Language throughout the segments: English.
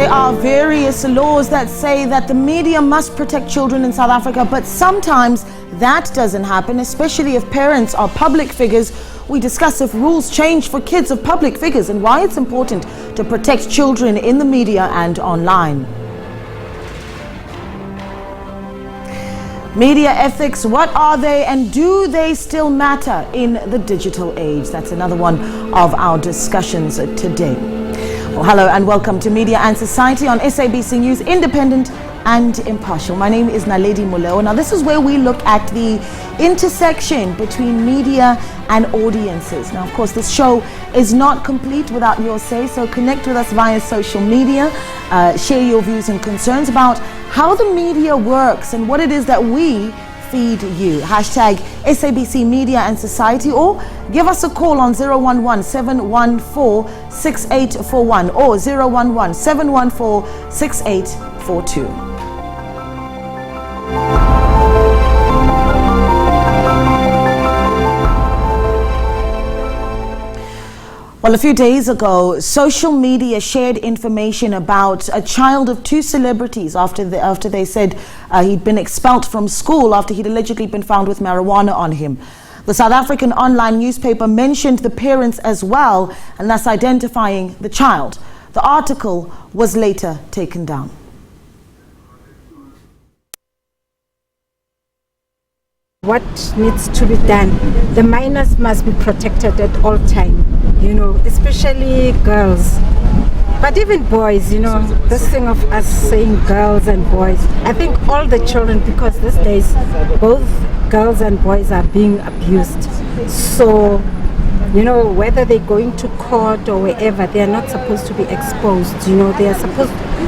there are various laws that say that the media must protect children in South Africa, but sometimes that doesn't happen, especially if parents are public figures. We discuss if rules change for kids of public figures and why it's important to protect children in the media and online. Media ethics, what are they and do they still matter in the digital age? That's another one of our discussions today. Well, hello and welcome to Media and Society on SABC News, independent and impartial. My name is Naledi Moleo. Now this is where we look at the intersection between media and audiences. Now of course this show is not complete without your say, so connect with us via social media, share your views and concerns about how the media works and what it is that we feed you. Hashtag SABC Media and Society, or give us a call on 011-714-6841 or 011-714-6842. Well, a few days ago, social media shared information about a child of two celebrities after they said he'd been expelled from school after he'd allegedly been found with marijuana on him. The South African online newspaper mentioned the parents as well, and thus identifying the child. The article was later taken down. What needs to be done? The minors must be protected at all time, especially girls. But even boys, this thing of us saying girls and boys, I think all the children, because these days both girls and boys are being abused. So, whether they're going to court or wherever, they are not supposed to be exposed.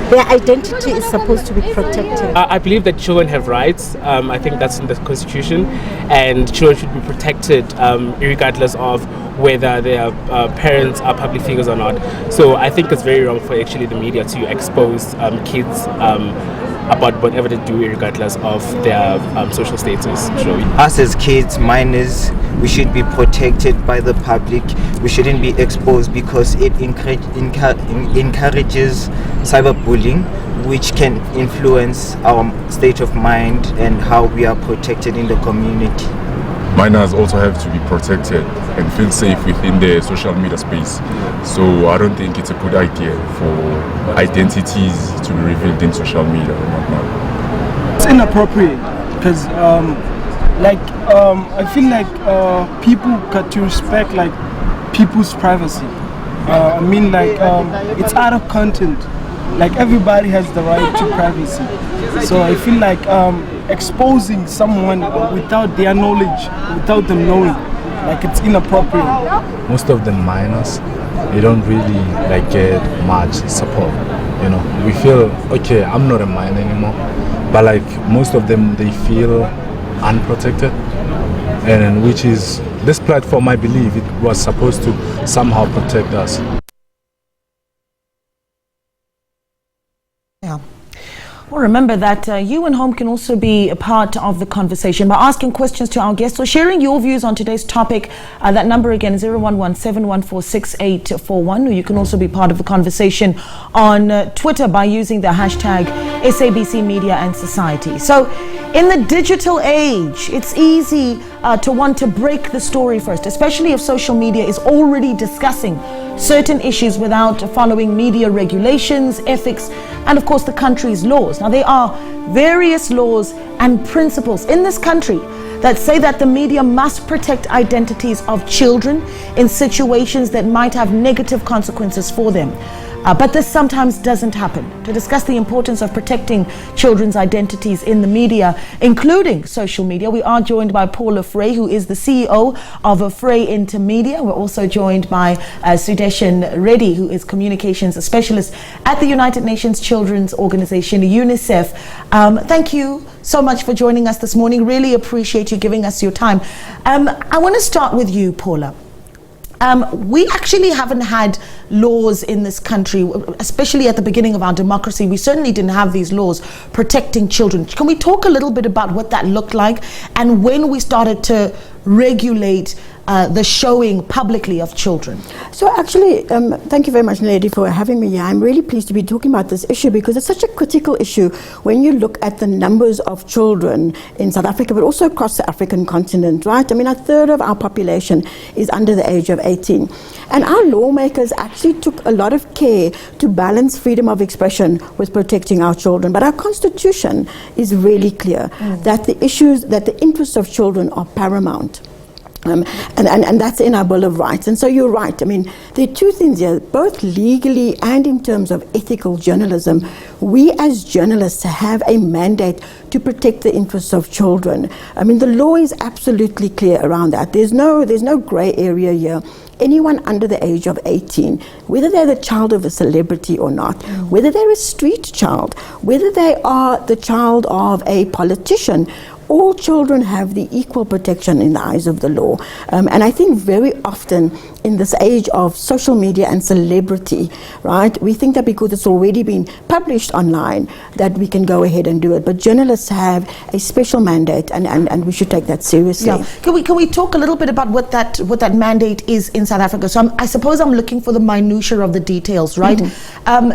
Their identity is supposed to be protected. I believe that children have rights. I think that's in the Constitution, and children should be protected regardless of whether their parents are public figures or not. So I think it's very wrong for actually the media to expose kids about whatever they do regardless of their social status. Us as kids, minors, we should be protected by the public. We shouldn't be exposed because it encourages cyberbullying, which can influence our state of mind and how we are protected in the community. Minors also have to be protected and feel safe within the social media space. So I don't think it's a good idea for identities to be revealed in social media and whatnot. It's inappropriate because I feel like people got to respect people's privacy. It's out of content. Everybody has the right to privacy. So I feel like exposing someone without their knowledge, without them knowing, it's inappropriate. Most of the minors, they don't really get much support. We feel, okay, I'm not a minor anymore, but most of them, they feel unprotected, and which is this platform, I believe it was supposed to somehow protect us. Yeah. Well, remember that you and home can also be a part of the conversation by asking questions to our guests or sharing your views on today's topic. That number again is 011-714-6841, or you can also be part of the conversation on Twitter by using the hashtag SABC Media and Society. So in the digital age, it's easy to want to break the story first, especially if social media is already discussing certain issues without following media regulations, ethics, and of course the country's laws. Now there are various laws and principles in this country that say that the media must protect identities of children in situations that might have negative consequences for them. But this sometimes doesn't happen. To discuss the importance of protecting children's identities in the media, including social media, we are joined by Paula Frey, who is the CEO of Frey Intermedia. We're also joined by Sudeshan Reddy, who is communications specialist at the United Nations Children's Organization, UNICEF. Thank you so much for joining us this morning. Really appreciate you giving us your time. I want to start with you, Paula. We actually haven't had laws in this country, especially at the beginning of our democracy. We certainly didn't have these laws protecting children. Can we talk a little bit about what that looked like and when we started to regulate the showing publicly of children? So actually, thank you very much, Naledi, for having me here. I'm really pleased to be talking about this issue because it's such a critical issue when you look at the numbers of children in South Africa, but also across the African continent, right? I mean, a third of our population is under the age of 18. And our lawmakers actually took a lot of care to balance freedom of expression with protecting our children. But our constitution is really clear that the interests of children are paramount. And that's in our Bill of Rights. And so you're right. I mean, there are two things here, both legally and in terms of ethical journalism. We as journalists have a mandate to protect the interests of children. I mean, the law is absolutely clear around that. There's no gray area here. Anyone under the age of 18, whether they're the child of a celebrity or not, whether they're a street child, whether they are the child of a politician, all children have the equal protection in the eyes of the law. And I think very often in this age of social media and celebrity, right, we think that because it's already been published online that we can go ahead and do it. But journalists have a special mandate and we should take that seriously. Yeah. Can we talk a little bit about what that mandate is in South Africa? So I suppose I'm looking for the minutiae of the details, right?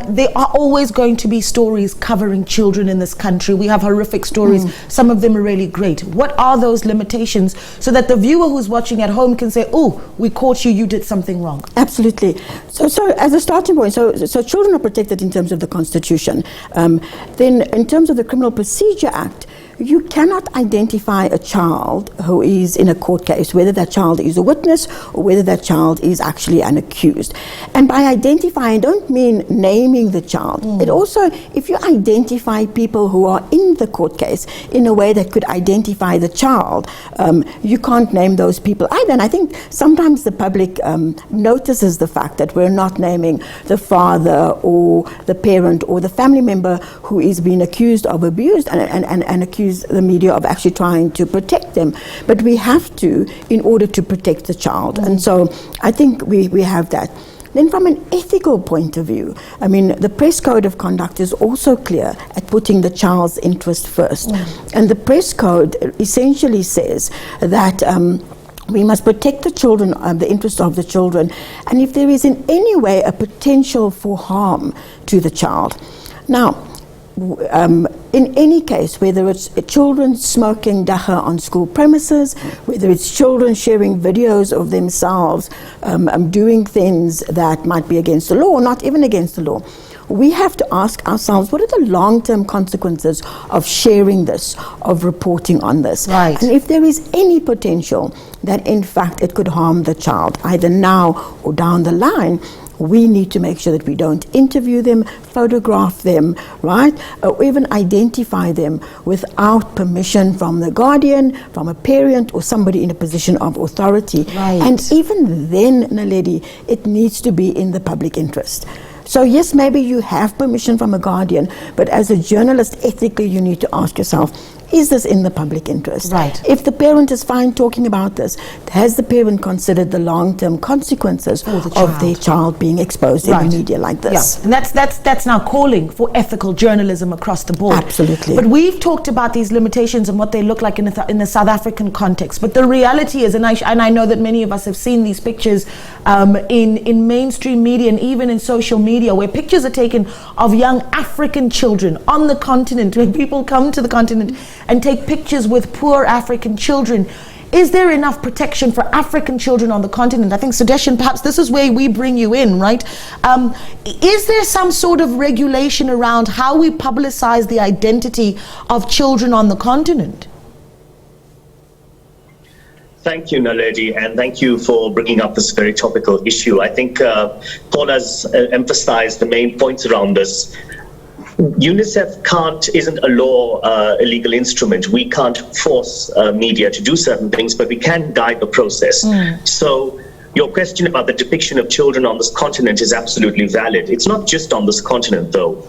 There are always going to be stories covering children in this country. We have horrific stories. Some of them are really great. What are those limitations so that the viewer who's watching at home can say, oh, we caught you, you did something wrong? Absolutely. So as a starting point, so children are protected in terms of the Constitution. Then in terms of the Criminal Procedure Act, you cannot identify a child who is in a court case, whether that child is a witness or whether that child is actually an accused. And by identifying, I don't mean naming the child. It also, if you identify people who are in the court case in a way that could identify the child, you can't name those people either. And I think sometimes the public notices the fact that we're not naming the father or the parent or the family member who is being accused of abuse and accuse the media of actually trying to protect them. But we have to in order to protect the child. And so I think we have that. Then from an ethical point of view, I mean, the press code of conduct is also clear at putting the child's interest first. And the press code essentially says that we must protect the children, the interests of the children, and if there is in any way a potential for harm to the child. Now, in any case, whether it's children smoking dagga on school premises, whether it's children sharing videos of themselves doing things that might be against the law or not even against the law, we have to ask ourselves, what are the long-term consequences of sharing this, of reporting on this? Right. And if there is any potential that in fact it could harm the child, either now or down the line, we need to make sure that we don't interview them, photograph them, right? Or even identify them without permission from the guardian, from a parent, or somebody in a position of authority. Right. And even then, Naledi, it needs to be in the public interest. So yes, maybe you have permission from a guardian, but as a journalist, ethically, you need to ask yourself, is this in the public interest? Right. If the parent is fine talking about this, has the parent considered the long-term consequences of their child being exposed in the media like this? Yeah, and that's now calling for ethical journalism across the board. Absolutely. But we've talked about these limitations and what they look like in the South African context. But the reality is, and I know that many of us have seen these pictures in mainstream media and even in social media, where pictures are taken of young African children on the continent, when people come to the continent and take pictures with poor African children. Is there enough protection for African children on the continent? I think, Sudesh, perhaps this is where we bring you in, right? Is there some sort of regulation around how we publicize the identity of children on the continent? Thank you, Naledi, and thank you for bringing up this very topical issue. I think Paul has emphasized the main points around this. UNICEF isn't a law, a legal instrument. We can't force media to do certain things, but we can guide the process. So your question about the depiction of children on this continent is absolutely valid. It's not just on this continent, though.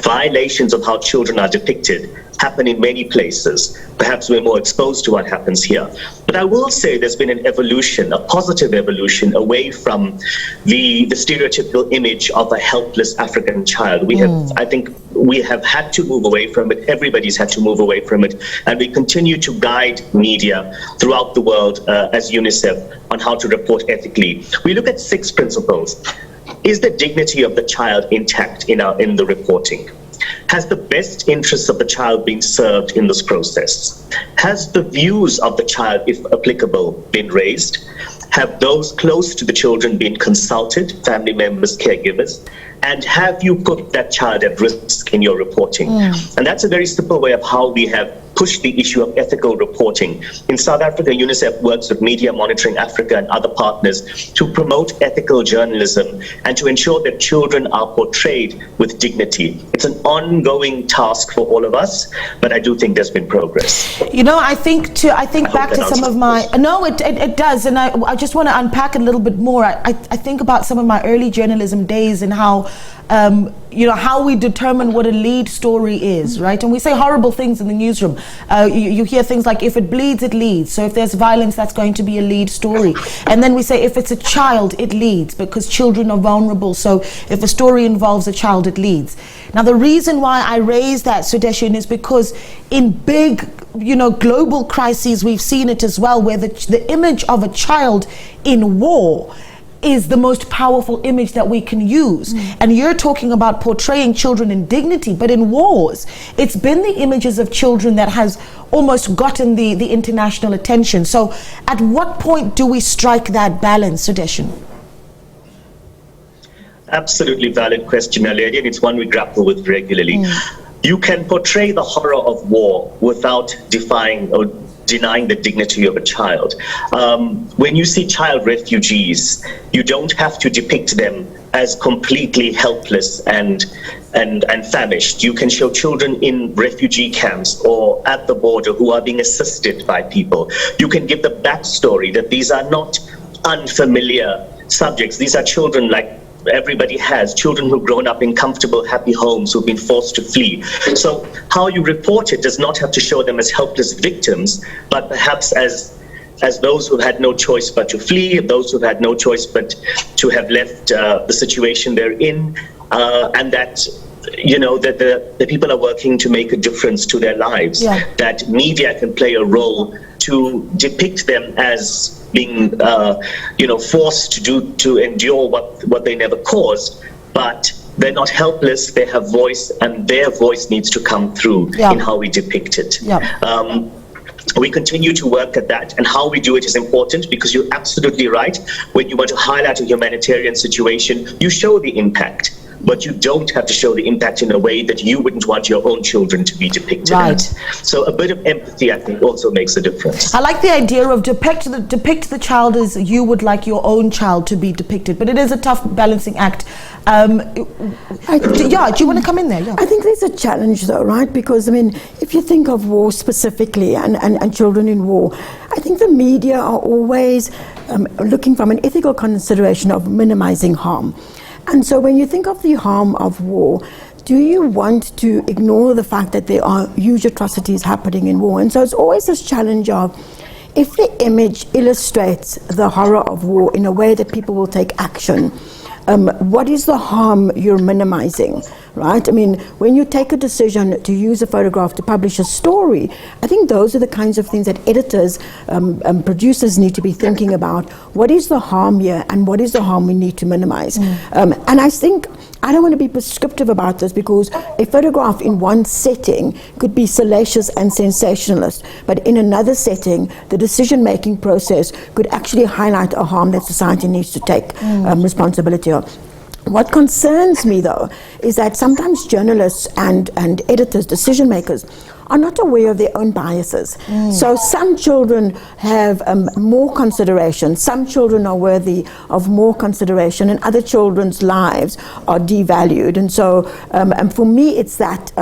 Violations of how children are depicted happen in many places. Perhaps we're more exposed to what happens here. But I will say there's been an evolution, a positive evolution, away from the stereotypical image of a helpless African child. I think we have had to move away from it. Everybody's had to move away from it. And we continue to guide media throughout the world as UNICEF on how to report ethically. We look at 6 principles. Is the dignity of the child intact in the reporting? Has the best interests of the child been served in this process? Has the views of the child, if applicable, been raised? Have those close to the children been consulted, family members, caregivers? And have you put that child at risk in your reporting? And that's a very simple way of how we have pushed the issue of ethical reporting. In South Africa, UNICEF works with Media Monitoring Africa and other partners to promote ethical journalism and to ensure that children are portrayed with dignity. It's an ongoing task for all of us, but I do think there's been progress. You know, I think back to some of my, no, it does, and I just want to unpack it a little bit more. I think about some of my early journalism days and how how we determine what a lead story is, right? And we say horrible things in the newsroom. You hear things like, if it bleeds, it leads. So if there's violence, that's going to be a lead story. And then we say, if it's a child, it leads, because children are vulnerable. So if a story involves a child, it leads. Now, the reason why I raise that, Sudeshin, is because in big, global crises, we've seen it as well, where the image of a child in war is the most powerful image that we can use. And you're talking about portraying children in dignity, but in wars, it's been the images of children that has almost gotten the international attention. So at what point do we strike that balance, Sudeshin? Absolutely valid question, Lady, and it's one we grapple with regularly. You can portray the horror of war without defying or denying the dignity of a child. When you see child refugees, you don't have to depict them as completely helpless and famished. You can show children in refugee camps or at the border who are being assisted by people. You can give the backstory that these are not unfamiliar subjects. These are children like everybody has, children who've grown up in comfortable, happy homes, who've been forced to flee. So how you report it does not have to show them as helpless victims, but perhaps as those who had no choice but to flee, those who had no choice but to have left the situation they're in, and that that the people are working to make a difference to their lives, that media can play a role to depict them as being forced to endure what they never caused, but they're not helpless, they have voice, and their voice needs to come through in how we depict it. We continue to work at that, and how we do it is important, because you're absolutely right. When you want to highlight a humanitarian situation, you show the impact, but you don't have to show the impact in a way that you wouldn't want your own children to be depicted as. So a bit of empathy, I think, also makes a difference. I like the idea of depict the child as you would like your own child to be depicted, but it is a tough balancing act. Do you want to come in there? I think there's a challenge though, right? Because if you think of war specifically and children in war, I think the media are always looking from an ethical consideration of minimizing harm. And so when you think of the harm of war, do you want to ignore the fact that there are huge atrocities happening in war? And so it's always this challenge of, if the image illustrates the horror of war in a way that people will take action, what is the harm you're minimizing, right? When you take a decision to use a photograph to publish a story, I think those are the kinds of things that editors, producers need to be thinking about. What is the harm here, and what is the harm we need to minimize? And I think, I don't want to be prescriptive about this, because a photograph in one setting could be salacious and sensationalist, but in another setting, the decision-making process could actually highlight a harm that society needs to take responsibility of. What concerns me, though, is that sometimes journalists and editors, decision makers, are not aware of their own biases. So some children have more consideration, some children are worthy of more consideration, and other children's lives are devalued. And so for me, it's that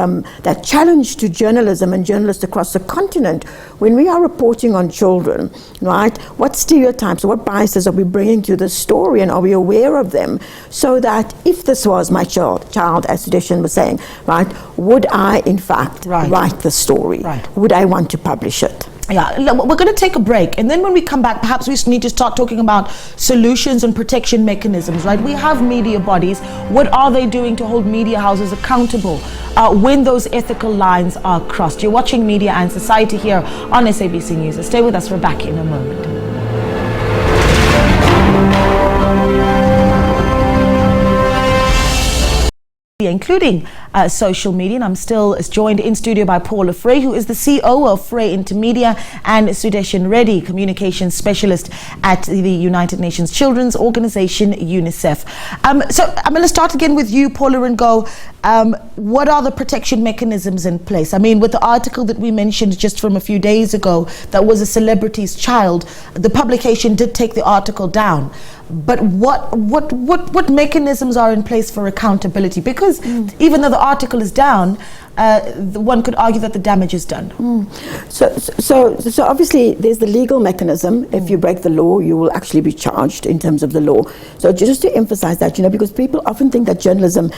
challenge to journalism and journalists across the continent. When we are reporting on children, right, what stereotypes or what biases are we bringing to the story, and are we aware of them, so that that if this was my child, as Sudeshan was saying, right, would I in fact write the story? Would I want to publish it? Yeah, we're going to take a break, and then when we come back, perhaps we need to start talking about solutions and protection mechanisms, right? We have media bodies. What are they doing to hold media houses accountable when those ethical lines are crossed? You're watching Media and Society here on SABC News. Stay with us. We're back in a moment. Including social media, and I'm still joined in studio by Paula Frey, who is the CEO of Frey Intermedia, and Sudeshan Reddy, communications specialist at the United Nations Children's Organization, UNICEF. So I'm going to start again with you, Paula, and go, what are the protection mechanisms in place? I mean, with the article that we mentioned just from a few days ago that was a celebrity's child, the publication did take the article down. But what mechanisms are in place for accountability? Because even though the article is down, one could argue that the damage is done. So obviously there's the legal mechanism. If you break the law, you will actually be charged in terms of the law. So just to emphasize that, because people often think that journalism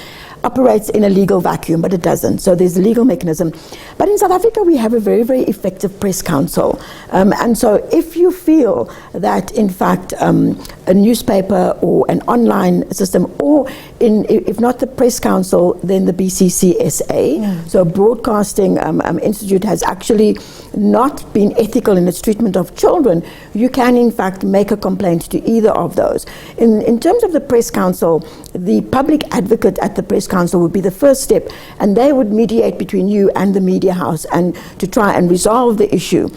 operates in a legal vacuum, but it doesn't. So there's a legal mechanism. But in South Africa, we have a very, very effective press council. And so if you feel that, in fact, a newspaper or an online system, or if not the press council, then the BCCSA, so Broadcasting Institute, has actually not been ethical in its treatment of children, you can in fact make a complaint to either of those. In terms of the press council, the public advocate at the press council would be the first step, and they would mediate between you and the media house and to try and resolve the issue.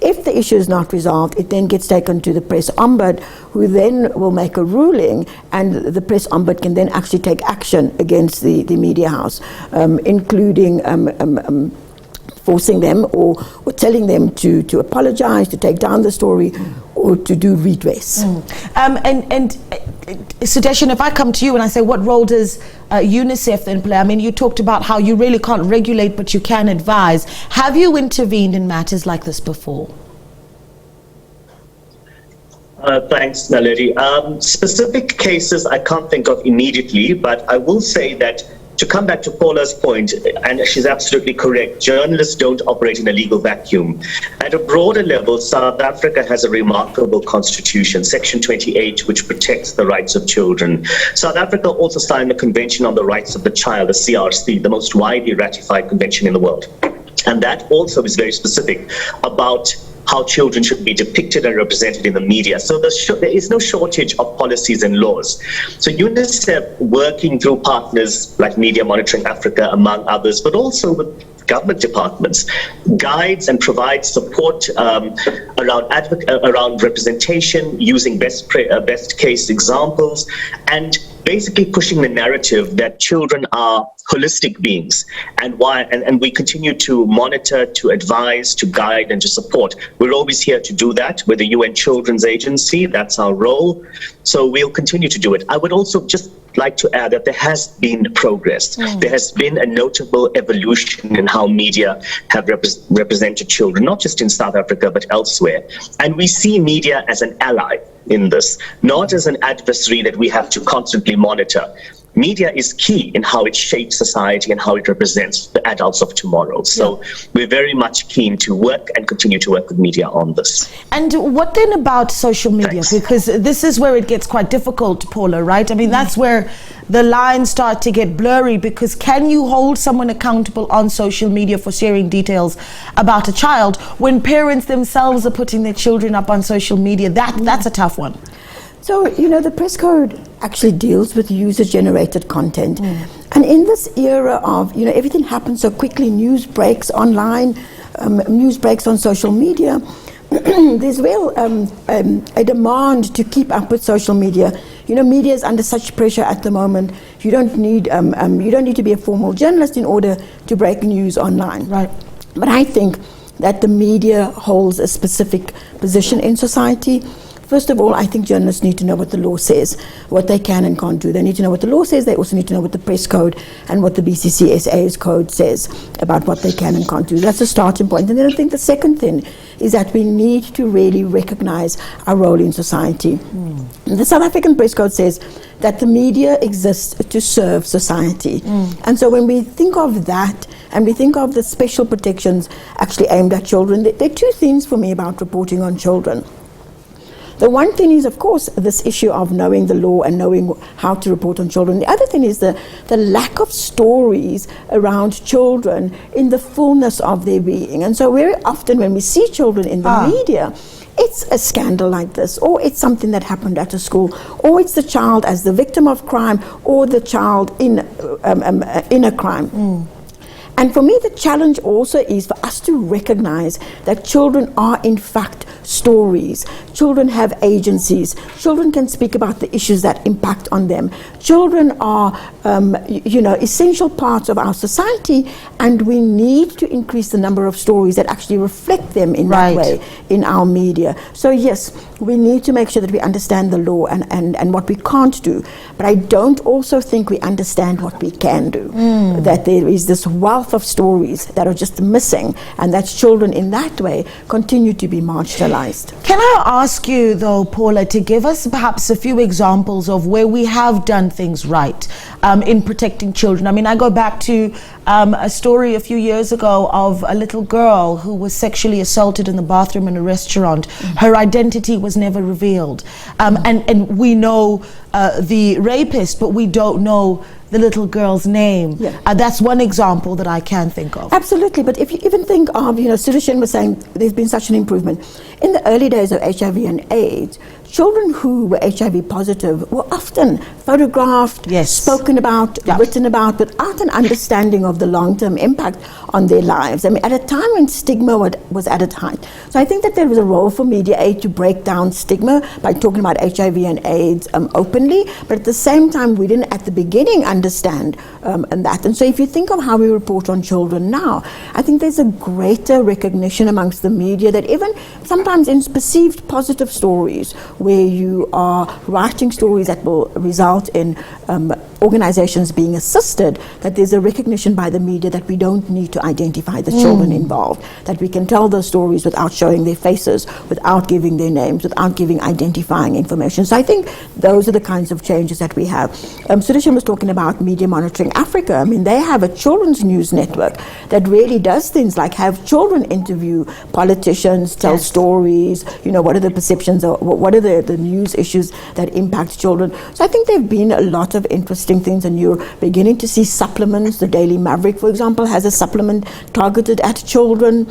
If the issue is not resolved, it then gets taken to the press ombudsman, who then will make a ruling, and the press ombudsman can then actually take action against the media house, including forcing them or telling them to apologize, to take down the story, or to do redress. And Sudeshan, if I come to you and I say, what role does UNICEF then play? I mean, you talked about how you really can't regulate, but you can advise. Have you intervened in matters like this before? Thanks, Naledi. Specific cases I can't think of immediately, but I will say that, to come back to Paula's point, and she's absolutely correct, journalists don't operate in a legal vacuum. At a broader level, South Africa has a remarkable constitution, Section 28, which protects the rights of children. South Africa also signed the Convention on the Rights of the Child, the CRC, the most widely ratified convention in the world. And that also is very specific about how children should be depicted and represented in the media. So there is no shortage of policies and laws. So UNICEF, working through partners like Media Monitoring Africa, among others, but also with government departments, guides and provides support around representation, using best case examples, and basically pushing the narrative that children are holistic beings, and we continue to monitor, to advise, to guide, and to support. We're always here to do that. We're the UN Children's Agency. That's our role. So we'll continue to do it. I would also just like to add that there has been progress. There has been a notable evolution in how media have represented children, not just in South Africa, but elsewhere. And we see media as an ally in this, not as an adversary that we have to constantly monitor. Media is key in how it shapes society and how it represents the adults of tomorrow. So we're very much keen to work and continue to work with media on this. And what then about social media? Thanks. Because this is where it gets quite difficult, Paula, right? I mean, that's where the lines start to get blurry, because can you hold someone accountable on social media for sharing details about a child when parents themselves are putting their children up on social media? That's a tough one. So, the press code actually deals with user-generated content. And in this era of, everything happens so quickly, news breaks online, news breaks on social media, there's a demand to keep up with social media. Media is under such pressure at the moment. You don't need to be a formal journalist in order to break news online. Right. But I think that the media holds a specific position in society. First of all, I think journalists need to know what the law says, what they can and can't do. They need to know what the law says. They also need to know what the press code and what the BCCSA's code says about what they can and can't do. That's a starting point. And then I think the second thing is that we need to really recognize our role in society. The South African press code says that the media exists to serve society. And so when we think of that, and we think of the special protections actually aimed at children, there are two things for me about reporting on children. The one thing is, of course, this issue of knowing the law and knowing how to report on children. The other thing is the lack of stories around children in the fullness of their being. And so very often when we see children in the media, it's a scandal like this, or it's something that happened at a school, or it's the child as the victim of crime, or the child in a crime. And for me, the challenge also is for us to recognize that children are in fact stories. Children have agencies. Children can speak about the issues that impact on them. Children are, essential parts of our society, and we need to increase the number of stories that actually reflect them in that way in our media. So yes, we need to make sure that we understand the law and what we can't do. But I don't also think we understand what we can do. That there is this wealth of stories that are just missing, and that children in that way continue to be marginalized. Can I ask you though, Paula, to give us perhaps a few examples of where we have done things right in protecting children? I mean, I go back to a story a few years ago of a little girl who was sexually assaulted in the bathroom in a restaurant. Her identity was never revealed. And we know the rapist, but we don't know the little girl's name. That's one example that I can think of. Absolutely, but if you even think of, Sudarshan was saying there's been such an improvement. In the early days of HIV and AIDS, children who were HIV positive were often photographed, spoken about, written about, without an understanding of the long-term impact on their lives. I mean, at a time when stigma was at its height. So I think that there was a role for Media Aid to break down stigma by talking about HIV and AIDS openly, but at the same time, we didn't at the beginning understand that. And so if you think of how we report on children now, I think there's a greater recognition amongst the media that even sometimes in perceived positive stories, where you are writing stories that will result in organizations being assisted, that there's a recognition by the media that we don't need to identify the children involved, that we can tell those stories without showing their faces, without giving their names, without giving identifying information. So I think those are the kinds of changes that we have. Sudarshan was talking about Media Monitoring Africa. I mean, they have a children's news network that really does things like have children interview politicians, tell stories, what are the perceptions, or what are the news issues that impact children. So I think there have been a lot of interesting things, and you're beginning to see supplements. The Daily Maverick, for example, has a supplement targeted at children.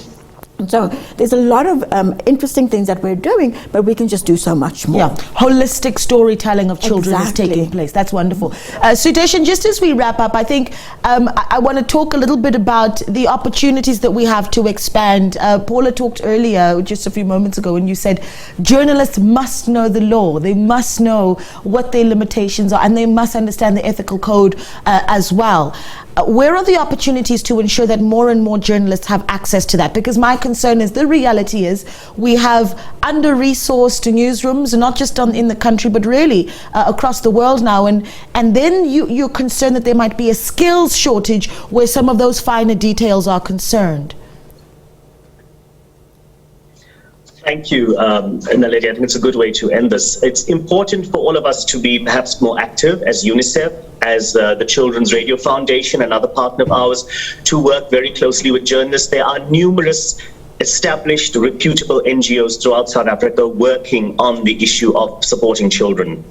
So there's a lot of interesting things that we're doing, but we can just do so much more. Holistic storytelling of children is taking place. That's wonderful. Sudarshan, just as we wrap up, I think I want to talk a little bit about the opportunities that we have to expand. Paula talked earlier, just a few moments ago, and you said journalists must know the law. They must know what their limitations are, and they must understand the ethical code as well. Where are the opportunities to ensure that more and more journalists have access to that? Because my concern is, the reality is we have under-resourced newsrooms, not just in the country, but really across the world now. And then you're concerned that there might be a skills shortage where some of those finer details are concerned. Thank you, Naledi. I think it's a good way to end this. It's important for all of us to be perhaps more active as UNICEF, as the Children's Radio Foundation, another partner of ours, to work very closely with journalists. There are numerous established, reputable NGOs throughout South Africa working on the issue of supporting children.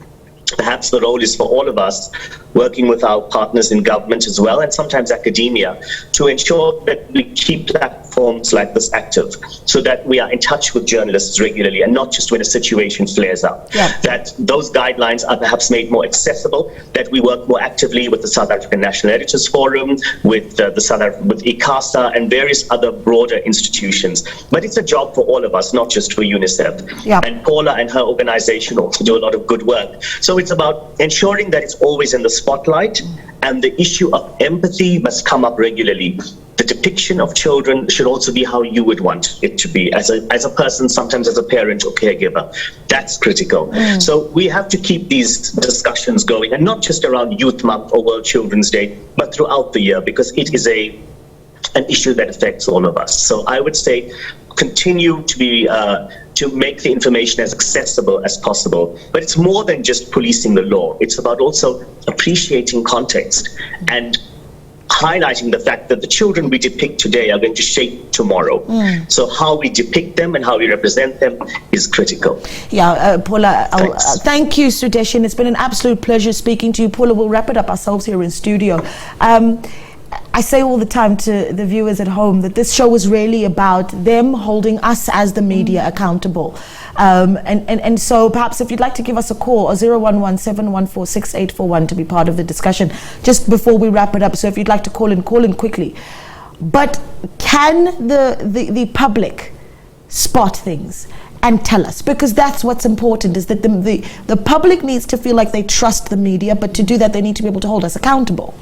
Perhaps the role is for all of us, working with our partners in government as well, and sometimes academia, to ensure that we keep platforms like this active, so that we are in touch with journalists regularly, and not just when a situation flares up. That those guidelines are perhaps made more accessible, that we work more actively with the South African National Editors Forum, with with ICASA, and various other broader institutions. But it's a job for all of us, not just for UNICEF. And Paula and her organization also do a lot of good work. So So it's about ensuring that it's always in the spotlight, and the issue of empathy must come up regularly. The depiction of children should also be how you would want it to be as a person, sometimes as a parent or caregiver. That's critical. So we have to keep these discussions going, and not just around Youth Month or World Children's Day, but throughout the year, because it is an issue that affects all of us. So I would say continue to be to make the information as accessible as possible. But it's more than just policing the law. It's about also appreciating context and highlighting the fact that the children we depict today are going to shape tomorrow. So how we depict them and how we represent them is critical. Yeah, Paula, thank you, Sudeshan. It's been an absolute pleasure speaking to you. Paula, we'll wrap it up ourselves here in studio. I say all the time to the viewers at home that this show is really about them holding us as the media accountable. And so perhaps if you'd like to give us a call, 011-714-6841 to be part of the discussion just before we wrap it up. So if you'd like to call in quickly. But can the public spot things and tell us? Because that's what's important, is that the public needs to feel like they trust the media, but to do that they need to be able to hold us accountable.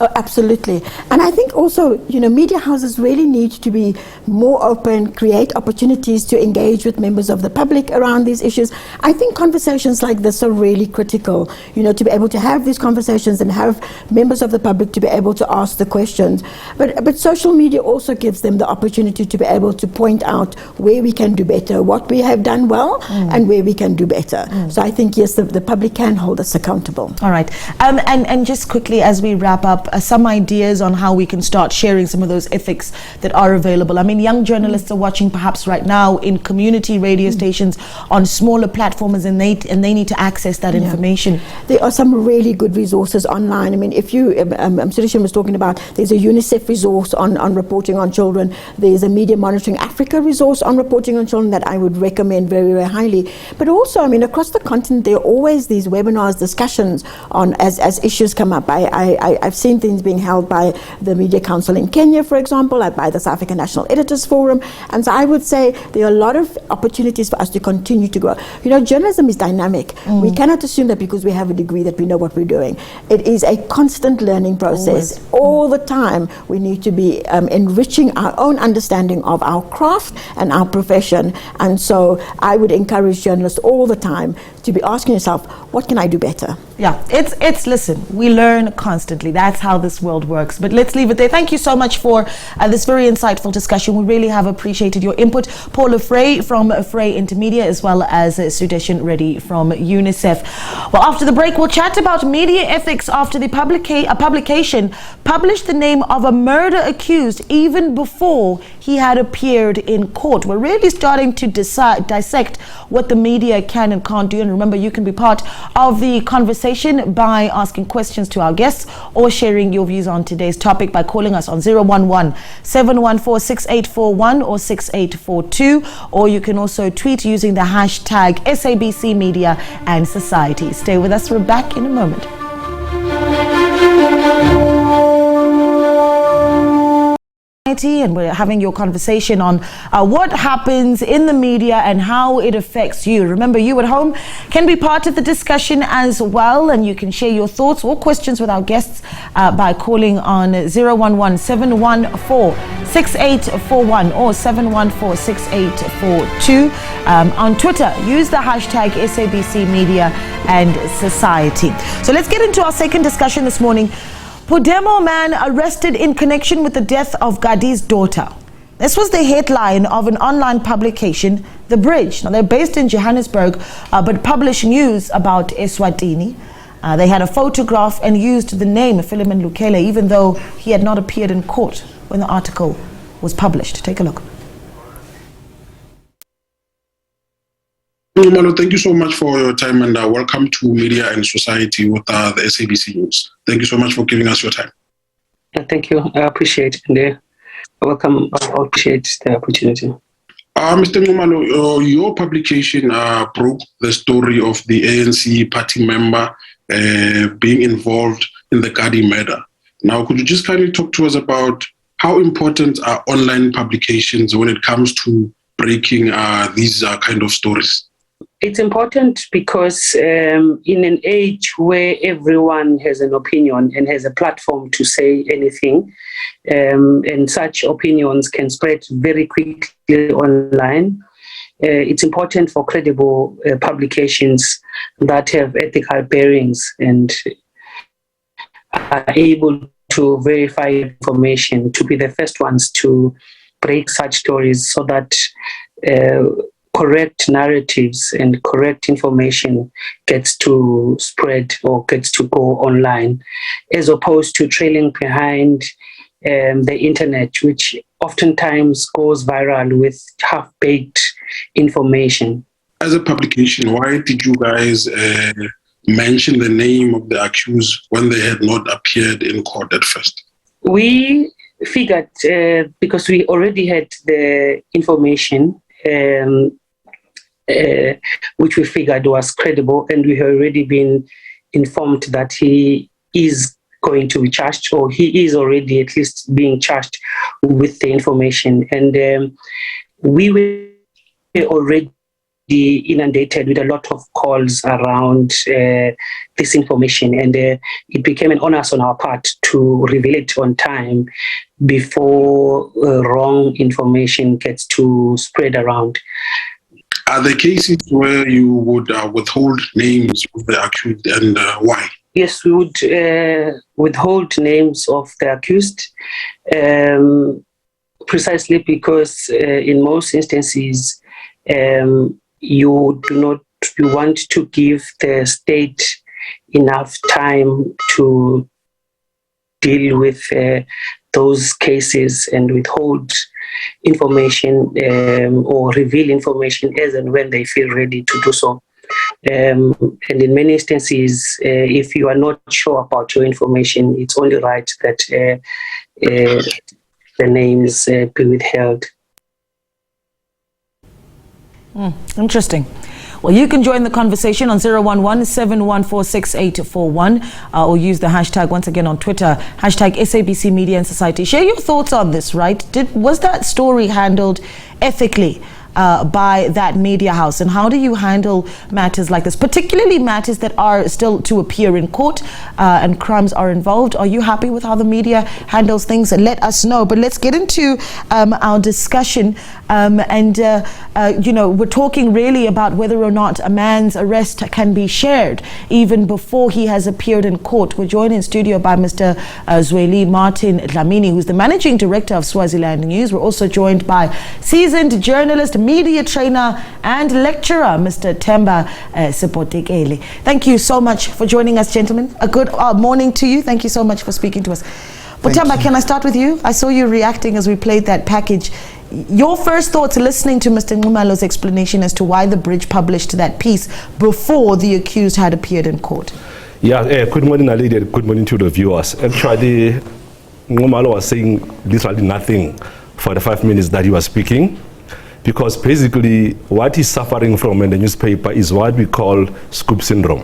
Oh, absolutely. And I think also, media houses really need to be more open, create opportunities to engage with members of the public around these issues. I think conversations like this are really critical, to be able to have these conversations and have members of the public to be able to ask the questions. But social media also gives them the opportunity to be able to point out where we can do better, what we have done well, and where we can do better. So I think, yes, the public can hold us accountable. All right. And just quickly as we wrap up, some ideas on how we can start sharing some of those ethics that are available. I mean, young journalists are watching perhaps right now in community radio stations on smaller platforms, and they need to access that information. There are some really good resources online. I mean, if you, Sudeshan was talking about, there's a UNICEF resource on reporting on children. There's a Media Monitoring Africa resource on reporting on children that I would recommend very, very highly. But also, I mean, across the continent, there are always these webinars, discussions on as issues come up. I've seen things being held by the Media Council in Kenya, for example, by the South African National Editors Forum. And so I would say there are a lot of opportunities for us to continue to grow. Journalism is dynamic. We cannot assume that because we have a degree that we know what we're doing. It is a constant learning process. All the time, we need to be enriching our own understanding of our craft and our profession. And so I would encourage journalists all the time to be asking yourself, what can I do better? Yeah, listen, we learn constantly. That's how this world works. But let's leave it there. Thank you so much for this very insightful discussion. We really have appreciated your input. Paula Frey from Frey Intermedia, as well as Sudeshan Reddy from UNICEF. Well, after the break, we'll chat about media ethics after the publication published the name of a murder accused even before he had appeared in court. We're really starting to dissect what the media can and can't do. And remember, you can be part of the conversation by asking questions to our guests or sharing your views on today's topic by calling us on 011-714-6841 or 6842, or you can also tweet using the hashtag SABC Media and Society. Stay with us. We're back in a moment. And we're having your conversation on what happens in the media and how it affects you. Remember, you at home can be part of the discussion as well, and you can share your thoughts or questions with our guests by calling on 011-714-6841 or 714-6842. On Twitter, use the hashtag SABC Media and Society. So let's get into our second discussion this morning. Podemo man arrested in connection with the death of Gadi's daughter. This was the headline of an online publication, The Bridge. Now, they're based in Johannesburg, but publish news about Eswatini. They had a photograph and used the name Philemon Lukele, even though he had not appeared in court when the article was published. Take a look. Malo, thank you so much for your time, and welcome to Media and Society with the SABC News. Thank you so much for giving us your time. Thank you. I appreciate it. Welcome. I appreciate the opportunity. Mr. Ngumalo, your publication broke the story of the ANC party member being involved in the Gadi murder. Now, could you just kindly talk to us about how important are online publications when it comes to breaking these kind of stories? It's important because in an age where everyone has an opinion and has a platform to say anything, and such opinions can spread very quickly online, it's important for credible publications that have ethical bearings and are able to verify information to be the first ones to break such stories so that correct narratives and correct information gets to spread or gets to go online, as opposed to trailing behind the internet, which oftentimes goes viral with half-baked information. As a publication, why did you guys mention the name of the accused when they had not appeared in court at first? We figured, because we already had the information, which we figured was credible, and we had already been informed that he is going to be charged, or he is already at least being charged with the information. And we were already inundated with a lot of calls around this information, and it became an onus on our part to reveal it on time before wrong information gets to spread around. Are there cases where you would withhold names of the accused, and why? Yes, we would withhold names of the accused, precisely because in most instances you want to give the state enough time to deal with those cases and withhold information or reveal information as and when they feel ready to do so. And in many instances, if you are not sure about your information, it's only right that the names be withheld. Interesting. Well, you can join the conversation on 011-714-6841 or use the hashtag once again on Twitter, hashtag SABC Media and Society. Share your thoughts on this, right? Was that story handled ethically by that media house, and how do you handle matters like this, particularly matters that are still to appear in court and crimes are involved? Are you happy with how the media handles things? And let us know. But let's get into our discussion, we're talking really about whether or not a man's arrest can be shared even before he has appeared in court. We're joined in studio by Mr. Zweli Martin Dlamini, who's the managing director of Swaziland News. We're also joined by seasoned journalist, media trainer and lecturer, Mr. Themba Sepotekele. Thank you so much for joining us, gentlemen. A good morning to you. Thank you so much for speaking to us. But Themba, can I start with you? I saw you reacting as we played that package. Your first thoughts listening to Mr. Nxumalo's explanation as to why the Bridge published that piece before the accused had appeared in court. Yeah, good morning, Alida. Good morning to the viewers. Actually, Nxumalo was saying literally nothing for the 5 minutes that he was speaking, because basically what he's suffering from in the newspaper is what we call scoop syndrome.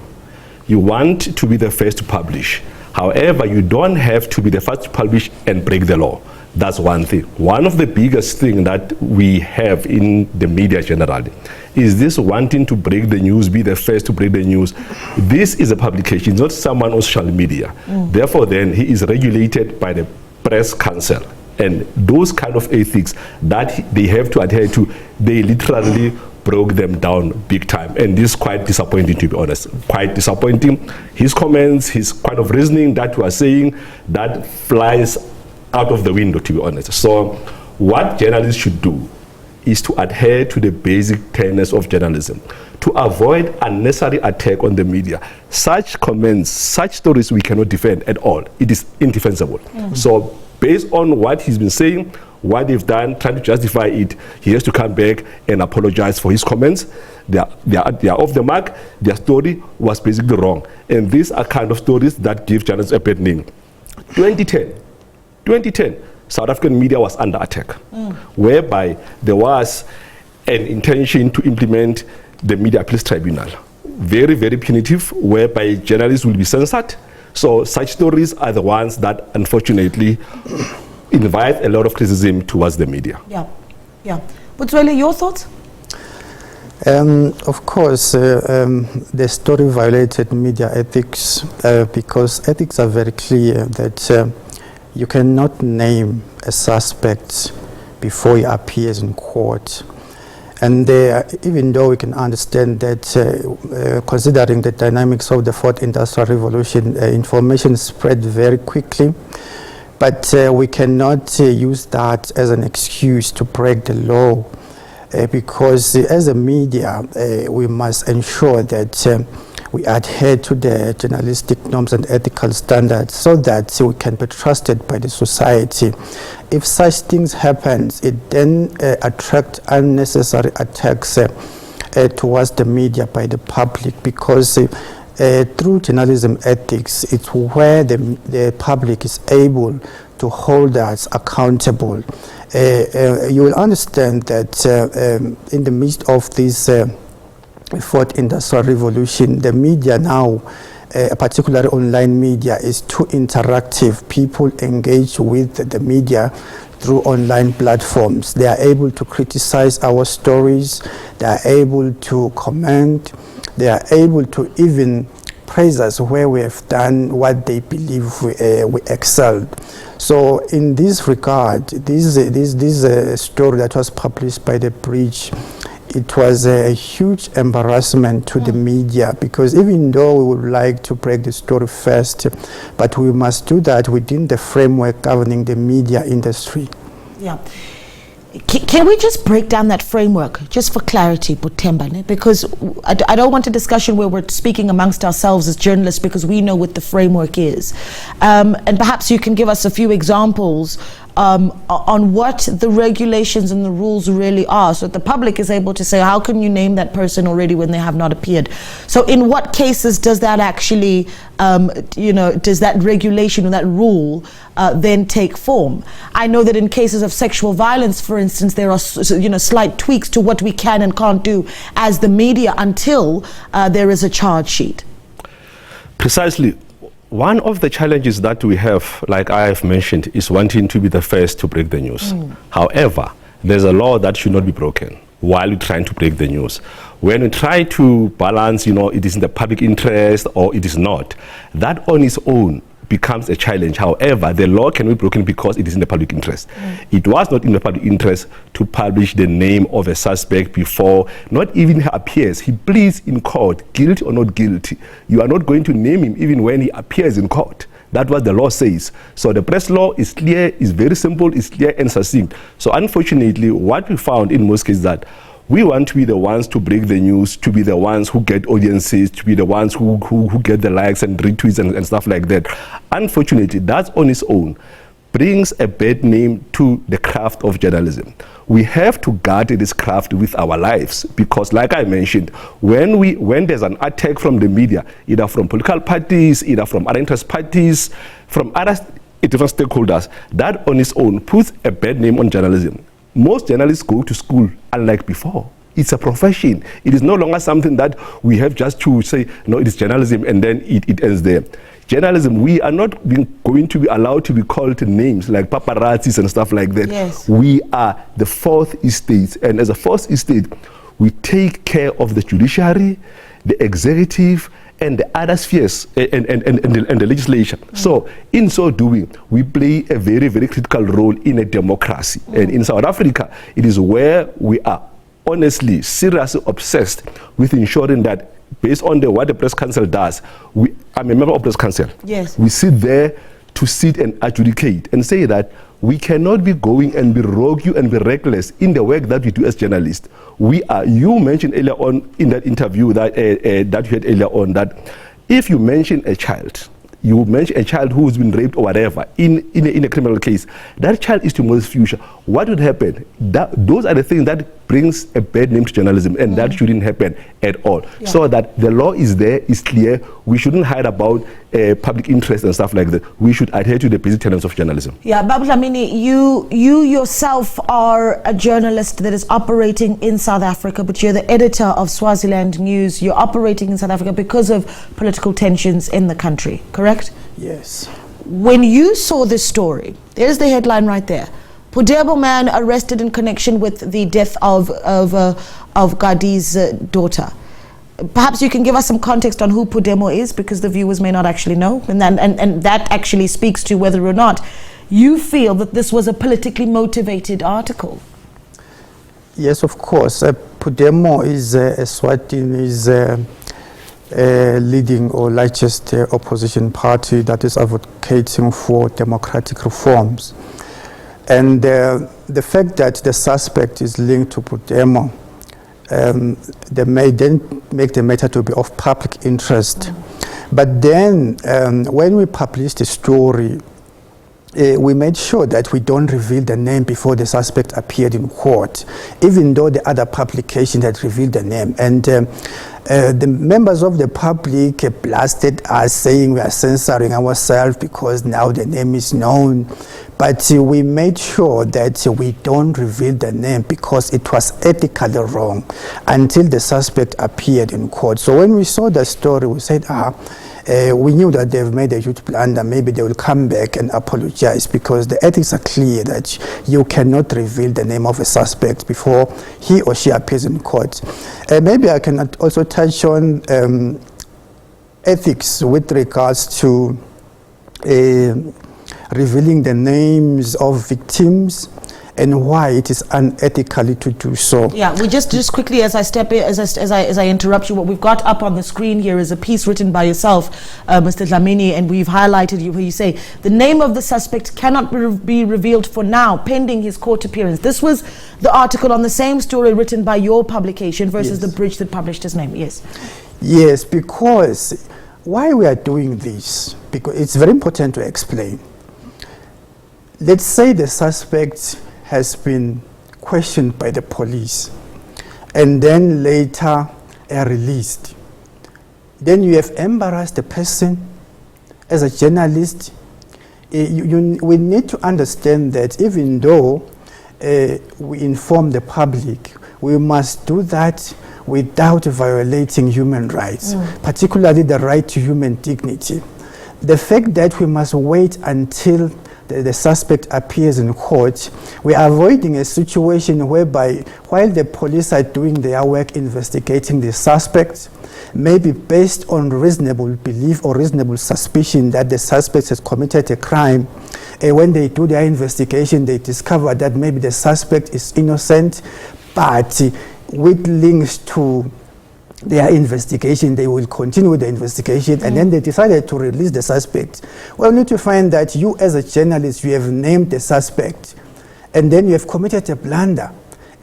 You want to be the first to publish. However, you don't have to be the first to publish and break the law. That's one thing. One of the biggest things that we have in the media generally is this wanting to break the news, be the first to break the news. This is a publication, not someone on social media. Therefore, then, he is regulated by the Press Council. And those kind of ethics that they have to adhere to, they literally broke them down big time. And this is quite disappointing, to be honest. Quite disappointing. His comments, his kind of reasoning that we are saying, that flies out of the window, to be honest. So what journalists should do is to adhere to the basic tenets of journalism, to avoid unnecessary attack on the media. Such comments, such stories we cannot defend at all. It is indefensible. So based on what he's been saying, what they've done, trying to justify it, he has to come back and apologize for his comments. They are off the mark. Their story was basically wrong. And these are kind of stories that give journalists a bad name. 2010, South African media was under attack, whereby there was an intention to implement the Media Appeals Tribunal. Very, very punitive, whereby journalists will be censored. So such stories are the ones that, unfortunately, invite a lot of criticism towards the media. Yeah. But Zweli, your thoughts? Of course, the story violated media ethics because ethics are very clear that you cannot name a suspect before he appears in court. And even though we can understand that considering the dynamics of the fourth industrial revolution, information spread very quickly, but we cannot use that as an excuse to break the law. Because as a media, we must ensure that we adhere to the journalistic norms and ethical standards so that we can be trusted by the society. If such things happen, it then attracts unnecessary attacks towards the media by the public, because through journalism ethics, it's where the public is able to hold us accountable. You will understand that in the midst of this fourth industrial revolution, the media now, particularly online media, is too interactive. People engage with the media through online platforms. They are able to criticize our stories. They are able to comment. They are able to even praise us where we have done what they believe we excelled. So in this regard, this story that was published by The Bridge, it was a huge embarrassment to the media, because even though we would like to break the story first, but we must do that within the framework governing the media industry. Yeah. Can we just break down that framework, just for clarity, Butemba? Because I don't want a discussion where we're speaking amongst ourselves as journalists, because we know what the framework is. And perhaps you can give us a few examples on what the regulations and the rules really are, so that the public is able to say, how can you name that person already when they have not appeared? So in what cases does that actually, does that regulation or that rule then take form? I know that in cases of sexual violence, for instance, there are slight tweaks to what we can and can't do as the media until there is a charge sheet. Precisely. One of the challenges that we have, like I have mentioned, is wanting to be the first to break the news. However, there's a law that should not be broken while we're trying to break the news. When we try to balance, it is in the public interest or it is not, that on its own becomes a challenge. However, the law can be broken because it is in the public interest. It was not in the public interest to publish the name of a suspect before, not even he appears. He pleads in court, guilty or not guilty. You are not going to name him even when he appears in court. That's what the law says. So the press law is clear, is very simple, is clear and succinct. So unfortunately, what we found in most cases that we want to be the ones to break the news, to be the ones who get audiences, to be the ones who get the likes and retweets and stuff like that. Unfortunately, that on its own brings a bad name to the craft of journalism. We have to guard this craft with our lives, because like I mentioned, when there's an attack from the media, either from political parties, either from other interest parties, from other different stakeholders, that on its own puts a bad name on journalism. Most journalists go to school, unlike before. It's a profession. It is no longer something that we have just to say, no, it is journalism and then it ends there. Journalism, we are not going to be allowed to be called names like paparazzis and stuff like that. Yes. We are the fourth estate, and as a fourth estate, we take care of the judiciary, the executive, and the other spheres and the legislation. So in so doing, we play a very, very critical role in a democracy. And in South Africa, it is where we are honestly, seriously obsessed with ensuring that based on what the Press Council does, I'm a member of Press Council. Yes. We sit there to sit and adjudicate and say that we cannot be going and be rogue and be reckless in the work that we do as journalists. You mentioned earlier on in that interview that you had earlier on that if you mention a child, you mention a child who's been raped or whatever in a criminal case, that child is tomorrow's future. What would happen? Those are the things that brings a bad name to journalism, and that shouldn't happen at all. Yeah. So that the law is there, is clear. We shouldn't hide about public interest and stuff like that. We should adhere to the basic tenets of journalism. Yeah, Babu Dlamini, you yourself are a journalist that is operating in South Africa, but you're the editor of Swaziland News. You're operating in South Africa because of political tensions in the country, correct? Yes. When you saw this story, there's the headline right there. Pudemo man arrested in connection with the death of Gadi's daughter. Perhaps you can give us some context on who Pudemo is, because the viewers may not actually know, and that actually speaks to whether or not you feel that this was a politically motivated article. Yes, of course. Pudemo is Eswatini's leading or largest opposition party that is advocating for democratic reforms. And the fact that the suspect is linked to Pudemo, they may then make the matter to be of public interest. But then when we published the story, we made sure that we don't reveal the name before the suspect appeared in court, even though the other publication had revealed the name. And the members of the public blasted us, saying we are censoring ourselves because now the name is known. But we made sure that we don't reveal the name because it was ethically wrong until the suspect appeared in court. So when we saw the story, we said, we knew that they've made a huge blunder. Maybe they will come back and apologize, because the ethics are clear that you cannot reveal the name of a suspect before he or she appears in court. Maybe I can also touch on ethics with regards to revealing the names of victims and why it is unethically to do so. Yeah, we just quickly, as I interrupt you, what we've got up on the screen here is a piece written by yourself, Mr. Dlamini, and we've highlighted you where you say the name of the suspect cannot be revealed for now, pending his court appearance. This was the article on the same story written by your publication versus the Bridge that published his name. Yes. Yes, because why we are doing this, because it's very important to explain. Let's say the suspect has been questioned by the police and then later released. Then you have embarrassed the person. As a journalist, we need to understand that even though we inform the public, we must do that without violating human rights, particularly the right to human dignity. The fact that we must wait until the suspect appears in court, we are avoiding a situation whereby while the police are doing their work investigating the suspect, maybe based on reasonable belief or reasonable suspicion that the suspect has committed a crime, when they do their investigation, they discover that maybe the suspect is innocent, but with links to their investigation, they will continue the investigation, and then they decided to release the suspect. Well, we need to find that you as a journalist, you have named the suspect, and then you have committed a blunder,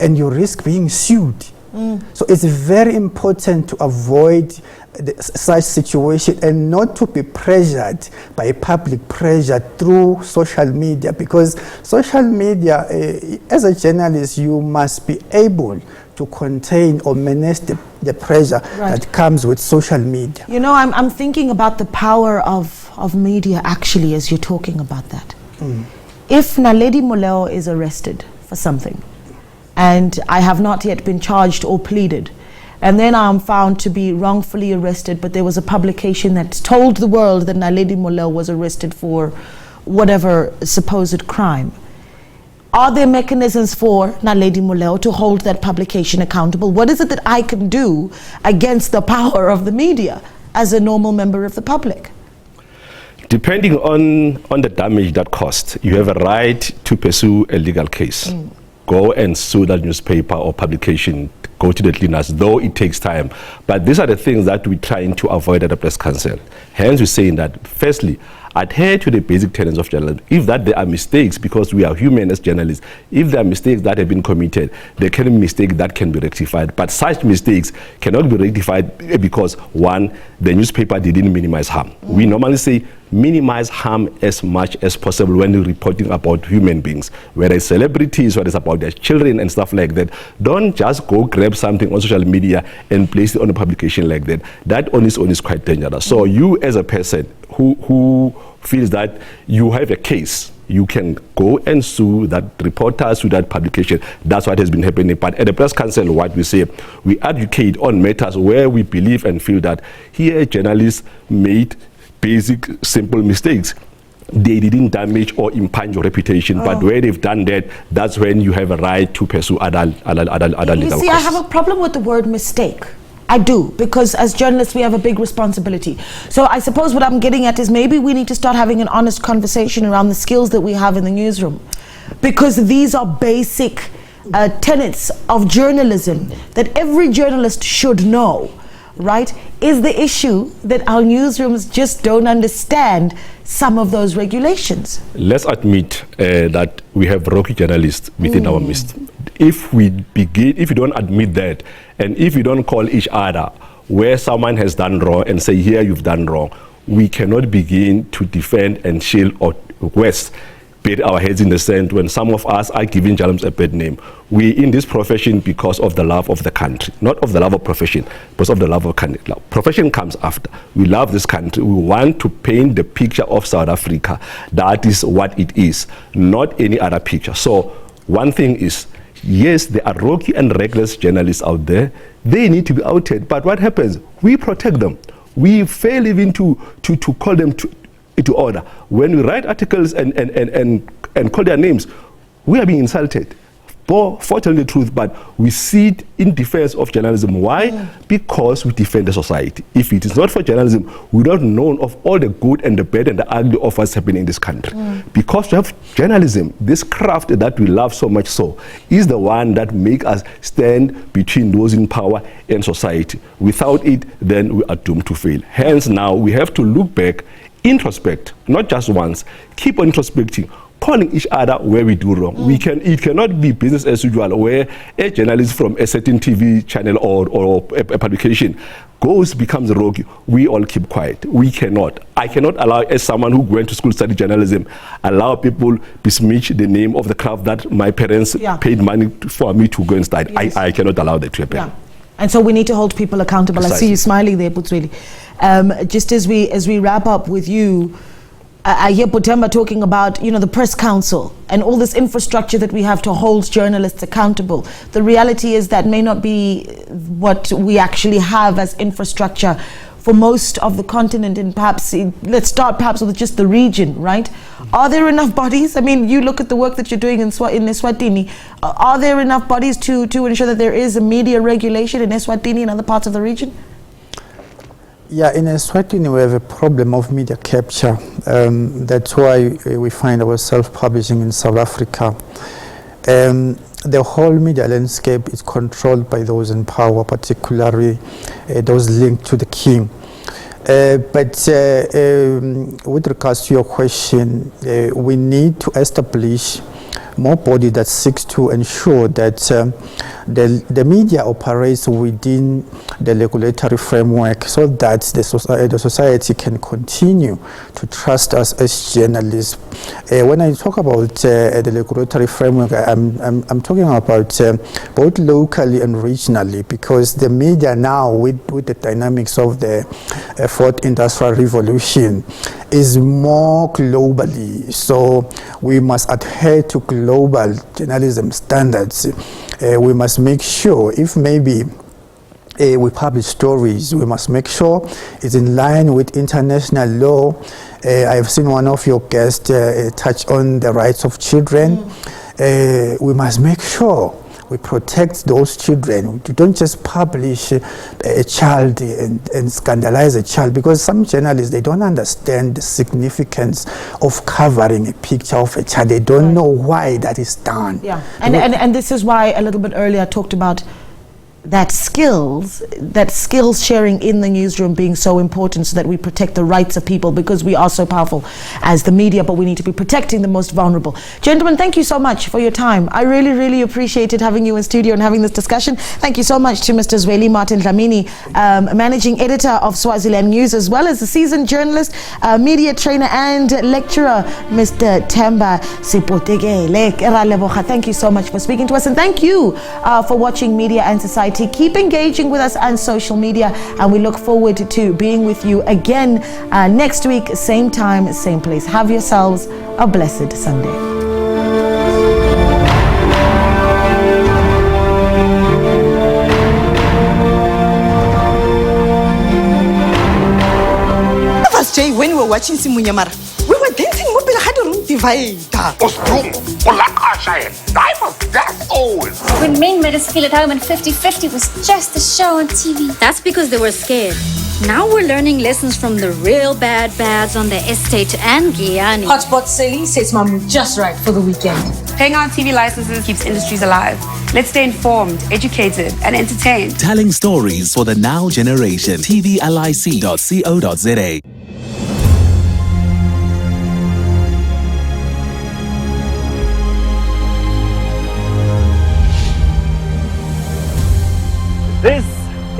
and you risk being sued. So it's very important to avoid such situation and not to be pressured by public pressure through social media, because social media, as a journalist, you must be able to contain or manage the pressure that comes with social media. You know, I'm thinking about the power of media actually as you're talking about that. If Naledi Moleo is arrested for something and I have not yet been charged or pleaded, and then I'm found to be wrongfully arrested, but there was a publication that told the world that Naledi Moleo was arrested for whatever supposed crime, are there mechanisms for Naledi Moleo to hold that publication accountable? What is it that I can do against the power of the media as a normal member of the public? Depending on the damage that caused, you have a right to pursue a legal case. Go and sue that newspaper or publication, go to the cleaners, though it takes time. But these are the things that we're trying to avoid at the Press Council. Hence, we're saying that, firstly, adhere to the basic tenets of journalism. If that there are mistakes, because we are human as journalists, if there are mistakes that have been committed, there can be mistakes that can be rectified. But such mistakes cannot be rectified because, one, the newspaper didn't minimize harm. We normally say minimize harm as much as possible when you're reporting about human beings, whether it's celebrities, whether it's about their children and stuff like that. Don't just go grab something on social media and place it on a publication like that. That on its own is quite dangerous. So you as a person who feels that you have a case, you can go and sue that reporter, sue that publication. That's what has been happening. But at the Press Council, what we say, we advocate on matters where we believe and feel that here journalists made basic, simple mistakes. they didn't damage or impugn your reputation. But where they've done that, that's when you have a right to pursue other legal You see, courses. I have a problem with the word mistake. I do, because as journalists we have a big responsibility. So I suppose what I'm getting at is maybe we need to start having an honest conversation around the skills that we have in the newsroom, because these are basic tenets of journalism that every journalist should know, right? Is the issue that our newsrooms just don't understand some of those regulations? Let's admit that we have rocky journalists within our midst. If we don't admit that, and if we don't call each other where someone has done wrong and say, here you've done wrong, we cannot begin to defend and shield or worse, bury our heads in the sand when some of us are giving journalists a bad name. We in this profession because of the love of the country, not of the love of profession, but of the love of country. Profession comes after. We love this country. We want to paint the picture of South Africa. That is what it is, not any other picture. So one thing is, yes, there are rocky and reckless journalists out there. They need to be outed. But what happens? We protect them. We fail even to call them to order. When we write articles and call their names, we are being insulted. For telling the truth, but we see it in defense of journalism. Why? Because we defend the society. If it is not for journalism, we would not know of all the good and the bad and the ugly of what's happening in this country. Because we have journalism, this craft that we love so much so, is the one that makes us stand between those in power and society. Without it, then we are doomed to fail. Hence now, we have to look back, introspect, not just once, keep on introspecting, calling each other where we do wrong. It cannot be business as usual where a journalist from a certain TV channel or a publication becomes rogue. We all keep quiet. We cannot. I cannot allow, as someone who went to school to study journalism, allow people besmirch the name of the craft that my parents paid money for me to go and study. Yes. I cannot allow that to happen. Yeah. And so we need to hold people accountable. Precisely. I see you smiling there, Putsweli. Just as we wrap up with you, I hear Putemba talking about, the press council and all this infrastructure that we have to hold journalists accountable. The reality is that may not be what we actually have as infrastructure for most of the continent, and perhaps, let's start perhaps with just the region, right? Are there enough bodies? I mean, you look at the work that you're doing in Eswatini. Are there enough bodies to ensure that there is a media regulation in Eswatini and other parts of the region? Yeah, in Eswatini we have a problem of media capture. That's why we find ourselves publishing in South Africa. The whole media landscape is controlled by those in power, particularly those linked to the king. But with regards to your question, we need to establish more body that seeks to ensure that the media operates within the regulatory framework so that the society can continue to trust us as journalists. When I talk about the regulatory framework, I'm talking about both locally and regionally, because the media now, with the dynamics of the fourth industrial revolution, is more globally. So we must adhere to global journalism standards. We must make sure, if maybe we publish stories, we must make sure it's in line with international law. I've seen one of your guests touch on the rights of children. We must make sure we protect those children. We don't just publish a child and scandalize a child, because some journalists, they don't understand the significance of covering a picture of a child. They don't know why that is done. Yeah, and this is why a little bit earlier I talked about that skills sharing in the newsroom being so important, so that we protect the rights of people, because we are so powerful as the media, but we need to be protecting the most vulnerable. Gentlemen, thank you so much for your time. I really, really appreciated having you in studio and having this discussion. Thank you so much to Mr. Zweli Martin Dlamini, Managing Editor of Swaziland News, as well as the seasoned journalist, media trainer and lecturer, Mr. Themba Sipotekele. Thank you so much for speaking to us, and thank you for watching Media and Society. Keep engaging with us on social media, and we look forward to being with you again next week, same time, same place. Have yourselves a blessed Sunday. When we were watching Simunyamara, we were dancing. divider. When men made us feel at home and 50-50 was just a show on TV. That's because they were scared. Now we're learning lessons from the real bads on the estate and Guyana. Hotspot Sally sets mom just right for the weekend. Paying our TV licenses keeps industries alive. Let's stay informed, educated, and entertained. Telling stories for the now generation. TVLIC.co.za.